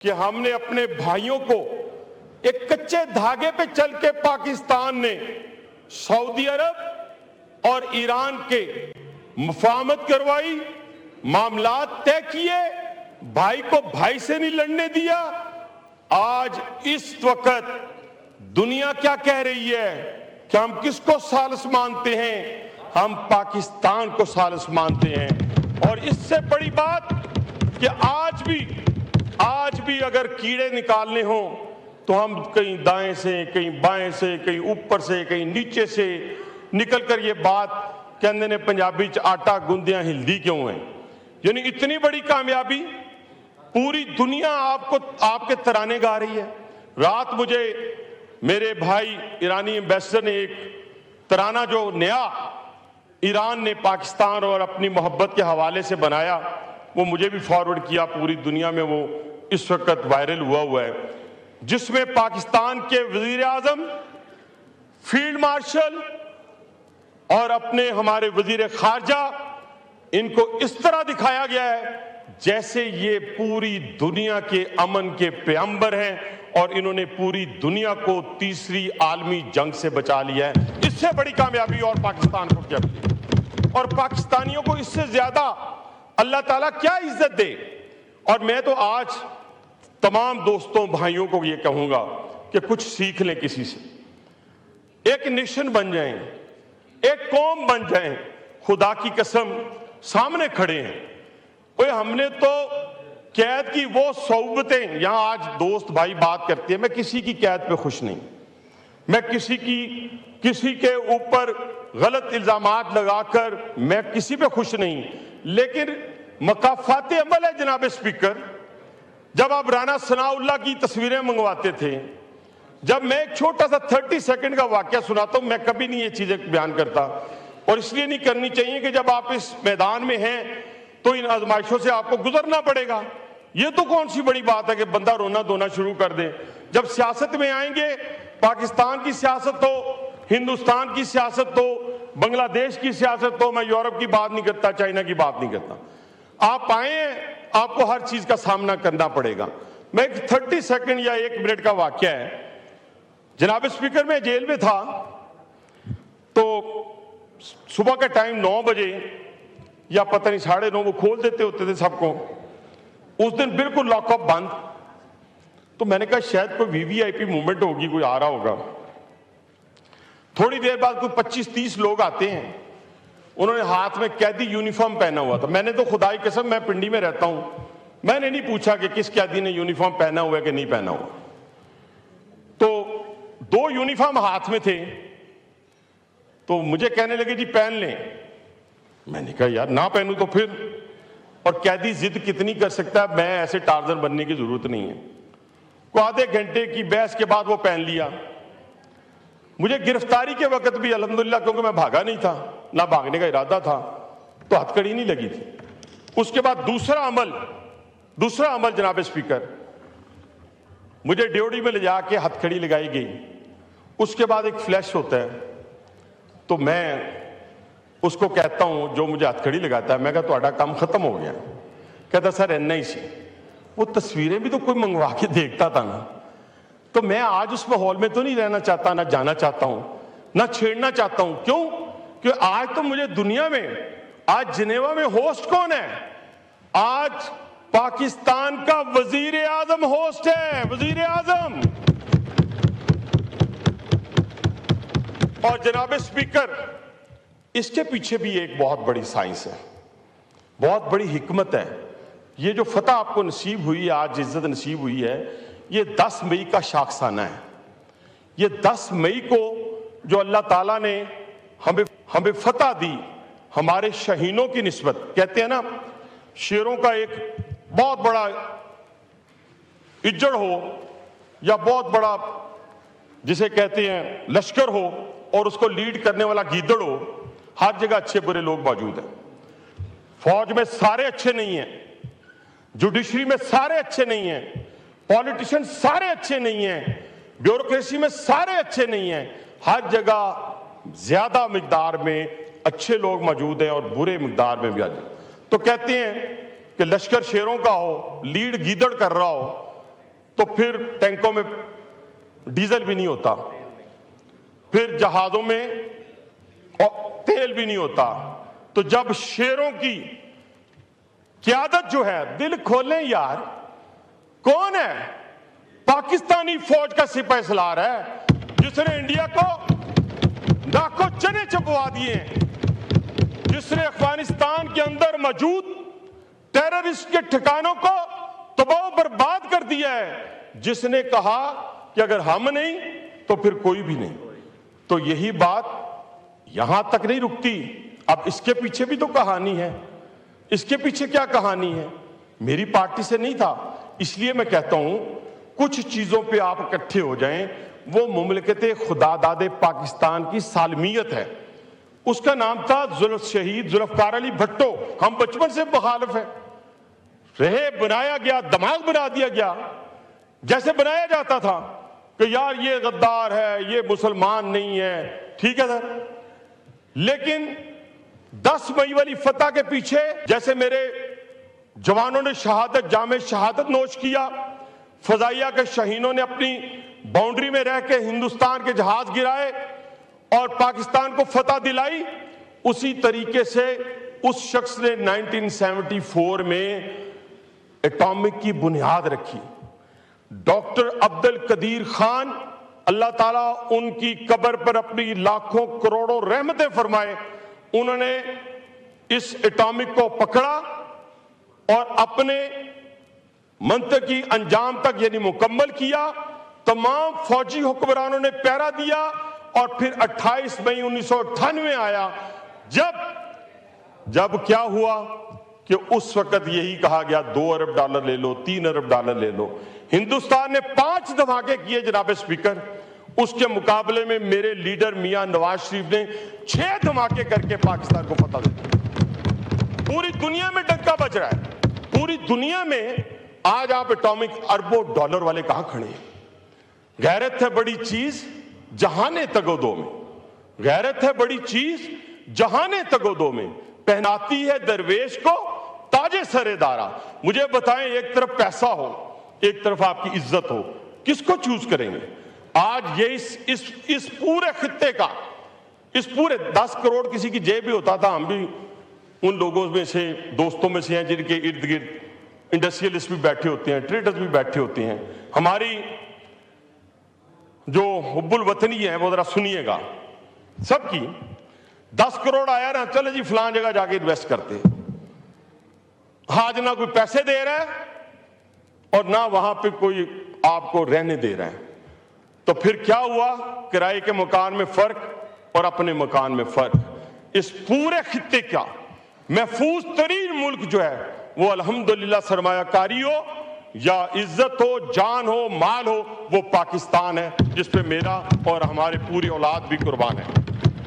کہ ہم نے اپنے بھائیوں کو ایک کچے دھاگے پہ چل کے پاکستان نے سعودی عرب اور ایران کے مفاہمت کروائی، معاملات طے کیے، بھائی کو بھائی سے نہیں لڑنے دیا۔ آج اس وقت دنیا کیا کہہ رہی ہے کہ ہم کس کو ثالث مانتے ہیں؟ ہم پاکستان کو ثالث مانتے ہیں۔ اور اس سے بڑی بات کہ آج بھی اگر کیڑے نکالنے ہوں تو ہم کہیں دائیں سے، کہیں بائیں سے، کہیں اوپر سے، کہیں نیچے سے نکل کر یہ بات کہندے نے پنجابی چ آٹا گندیاں ہلدی کیوں ہیں۔ یعنی اتنی بڑی کامیابی، پوری دنیا آپ کے ترانے گا رہی ہے۔ رات مجھے میرے بھائی ایرانی ایمبیسڈر نے ایک ترانہ جو نیا ایران نے پاکستان اور اپنی محبت کے حوالے سے بنایا، وہ مجھے بھی فارورڈ کیا، پوری دنیا میں وہ اس وقت وائرل ہوا ہے، جس میں پاکستان کے وزیر اعظم، فیلڈ مارشل اور اپنے ہمارے وزیر خارجہ، ان کو اس طرح دکھایا گیا ہے جیسے یہ پوری دنیا کے امن کے پیغمبر ہیں اور انہوں نے پوری دنیا کو تیسری عالمی جنگ سے بچا لیا ہے۔ اس سے بڑی کامیابی اور پاکستان کو کیا ملی؟ اور پاکستانیوں کو اس سے زیادہ اللہ تعالیٰ کیا عزت دے؟ اور میں تو آج تمام دوستوں بھائیوں کو یہ کہوں گا کہ کچھ سیکھ لیں کسی سے، ایک نیشن بن جائیں، ایک قوم بن جائیں۔ خدا کی قسم سامنے کھڑے ہیں، ہم نے تو قید کی وہ صعوبتیں، یہاں آج دوست بھائی بات کرتے ہیں، میں کسی کی قید پہ خوش نہیں، میں کسی کے اوپر غلط الزامات لگا کر میں کسی پہ خوش نہیں، لیکن مقافات عمل ہے جناب اسپیکر۔ جب آپ رانا ثناء اللہ کی تصویریں منگواتے تھے، جب میں ایک چھوٹا سا 30 سیکنڈ کا واقعہ سناتا ہوں، میں کبھی نہیں یہ چیزیں بیان کرتا، اور اس لیے نہیں کرنی چاہیے کہ جب آپ اس میدان میں ہیں تو ان آزمائشوں سے آپ کو گزرنا پڑے گا۔ یہ تو کون سی بڑی بات ہے کہ بندہ رونا دھونا شروع کر دے۔ جب سیاست میں آئیں گے، پاکستان کی سیاست ہو، ہندوستان کی سیاست ہو، بنگلہ دیش کی سیاست ہو، میں یورپ کی بات نہیں کرتا، چائنا کی بات نہیں کرتا، آپ آئے ہیں، آپ کو ہر چیز کا سامنا کرنا پڑے گا۔ میں ایک 30 سیکنڈ یا 1 منٹ کا واقعہ ہے۔ جناب اسپیکر، میں جیل میں تھا تو صبح کا ٹائم 9 بجے یا پتہ نہیں 9:30 وہ کھول دیتے ہوتے تھے سب کو۔ اس دن بالکل لاک اپ بند، تو میں نے کہا شاید کوئی وی وی آئی پی موومنٹ ہوگی، کوئی آ رہا ہوگا۔ تھوڑی دیر بعد کوئی 25-30 لوگ آتے ہیں، انہوں نے ہاتھ میں قیدی یونیفارم پہنا ہوا تھا۔ میں نے تو خدا کی قسم، میں پنڈی میں رہتا ہوں، میں نے نہیں پوچھا کہ کس قیدی نے یونیفارم پہنا ہوا ہے کہ نہیں پہنا ہوا۔ تو 2 یونیفارم ہاتھ میں تھے، تو مجھے کہنے لگے جی پہن لیں۔ میں نے کہا یار نہ پہنوں تو پھر، اور قیدی ضد کتنی کر سکتا ہے، میں ایسے ٹارزن بننے کی ضرورت نہیں ہے۔ کو آدھے گھنٹے کی بحث کے بعد وہ پہن لیا۔ مجھے گرفتاری کے وقت بھی الحمدللہ، کیونکہ میں بھاگا نہیں تھا، نہ بھاگنے کا ارادہ تھا، تو ہتھکڑی نہیں لگی تھی۔ اس کے بعد دوسرا عمل جناب اسپیکر، مجھے ڈیوڑی میں لے جا کے ہتھکڑی لگائی گئی۔ اس کے بعد ایک فلیش ہوتا ہے، تو میں اس کو کہتا ہوں جو مجھے ہتھکڑی لگاتا ہے، میں کہا تہاڈا کام ختم ہو گیا۔ کہتا سر اینا ہی سی۔ وہ تصویریں بھی تو کوئی منگوا کے دیکھتا تھا نا۔ تو میں آج اس ماحول میں تو نہیں رہنا چاہتا، نہ جانا چاہتا ہوں، نہ چھیڑنا چاہتا ہوں۔ کیوں؟ کہ آج تو مجھے دنیا میں، آج جنیوا میں ہوسٹ کون ہے؟ آج پاکستان کا وزیر اعظم ہوسٹ ہے، وزیر اعظم۔ اور جناب اسپیکر، اس کے پیچھے بھی ایک بہت بڑی سائنس ہے، بہت بڑی حکمت ہے۔ یہ جو فتح آپ کو نصیب ہوئی ہے، آج عزت نصیب ہوئی ہے، یہ 10 مئی کا شاخسانہ ہے۔ یہ 10 مئی کو جو اللہ تعالیٰ نے ہمیں فتح دی، ہمارے شہینوں کی نسبت، کہتے ہیں نا شیروں کا ایک بہت بڑا اجڑ ہو یا بہت بڑا جسے کہتے ہیں لشکر ہو، اور اس کو لیڈ کرنے والا گیدڑ ہو، ہر جگہ اچھے برے لوگ موجود ہیں۔ فوج میں سارے اچھے نہیں ہیں، جوڈیشری میں سارے اچھے نہیں ہیں، پولیٹیشن سارے اچھے نہیں ہیں، بیوروکریسی میں سارے اچھے نہیں ہیں، ہر جگہ زیادہ مقدار میں اچھے لوگ موجود ہیں اور برے مقدار میں بھی۔ تو کہتے ہیں کہ لشکر شیروں کا ہو، لیڈ گیدڑ کر رہا ہو، تو پھر ٹینکوں میں ڈیزل بھی نہیں ہوتا، پھر جہازوں میں تیل بھی نہیں ہوتا۔ تو جب شیروں کی قیادت جو ہے، دل کھولیں یار، کون ہے؟ پاکستانی فوج کا سپہ سالار ہے جس نے انڈیا کو لاکھوں چنے چبوا دیے ہیں، جس نے افغانستان کے اندر موجود ٹیررسٹ کے ٹھکانوں کو تباہ و برباد کر دیا ہے، جس نے کہا کہ اگر ہم نہیں تو پھر کوئی بھی نہیں۔ تو یہی بات یہاں تک نہیں رکتی، اب اس کے پیچھے بھی تو کہانی ہے۔ اس کے پیچھے کیا کہانی ہے؟ میری پارٹی سے نہیں تھا، اس لیے میں کہتا ہوں کچھ چیزوں پہ آپ اکٹھے ہو جائیں۔ وہ مملکت خدا داد پاکستان کی سالمیت ہے، اس کا نام تھا شہید ذوالفقار علی بھٹو۔ ہم بچپن سے مخالف ہیں، رہے بنایا گیا، دماغ بنا دیا گیا، جیسے بنایا جاتا تھا کہ یار یہ غدار ہے، یہ مسلمان نہیں ہے، ٹھیک ہے سر۔ لیکن 10 مئی والی فتح کے پیچھے جیسے میرے جوانوں نے شہادت، جام شہادت نوش کیا، فضائیہ کے شہینوں نے اپنی باؤنڈری میں رہ کے ہندوستان کے جہاز گرائے اور پاکستان کو فتح دلائی، اسی طریقے سے اس شخص نے 1974 میں ایٹامک کی بنیاد رکھی۔ ڈاکٹر عبد القدیر خان، اللہ تعالیٰ ان کی قبر پر اپنی لاکھوں کروڑوں رحمتیں فرمائے، انہوں نے اس ایٹامک کو پکڑا اور اپنے منطقی انجام تک یعنی مکمل کیا۔ تمام فوجی حکمرانوں نے پیرا دیا اور پھر 28 مئی 1998 آیا، جب کیا ہوا کہ اس وقت یہی کہا گیا 2 ارب ڈالر لے لو، 3 ارب ڈالر لے لو۔ ہندوستان نے 5 دھماکے کیے جناب اسپیکر، اس کے مقابلے میں میرے لیڈر میاں نواز شریف نے 6 دھماکے کر کے پاکستان کو فتح دے دی۔ پوری دنیا میں ڈنکا بج رہا ہے، پوری دنیا میں آج آپ ایٹامک اربوں ڈالر والے کہاں کھڑے ہیں؟ غیرت ہے بڑی چیز جہان تگودو میں، غیرت ہے بڑی چیز جہان تگودو میں، پہناتی ہے درویش کو تاج سر دارا۔ مجھے بتائیں، ایک طرف پیسہ ہو، ایک طرف آپ کی عزت ہو، کس کو چوز کریں گے؟ آج یہ اس پورے خطے کا، اس پورے 10 کروڑ کسی کی جیب بھی ہوتا تھا، ہم بھی ان لوگوں میں سے، دوستوں میں سے ہیں جن کے ارد گرد انڈسٹریلسٹ بھی بیٹھے ہوتے ہیں، ٹریڈرز بھی بیٹھے ہوتے ہیں۔ ہماری جو حب الوطنی ہے وہ ذرا سنیے گا، سب کی 10 کروڑ آیا نا، چلے جی فلان جگہ جا کے انویسٹ کرتے، آج نہ کوئی پیسے دے رہا ہے اور نہ وہاں پہ کوئی آپ کو رہنے دے رہا ہے۔ تو پھر کیا ہوا؟ کرائے کے مکان میں فرق اور اپنے مکان میں فرق۔ اس پورے خطے کا محفوظ ترین ملک جو ہے وہ الحمدللہ سرمایہ کاری ہو یا عزت ہو، جان ہو، مال ہو، وہ پاکستان ہے، جس پہ میرا اور ہمارے پوری اولاد بھی قربان ہے۔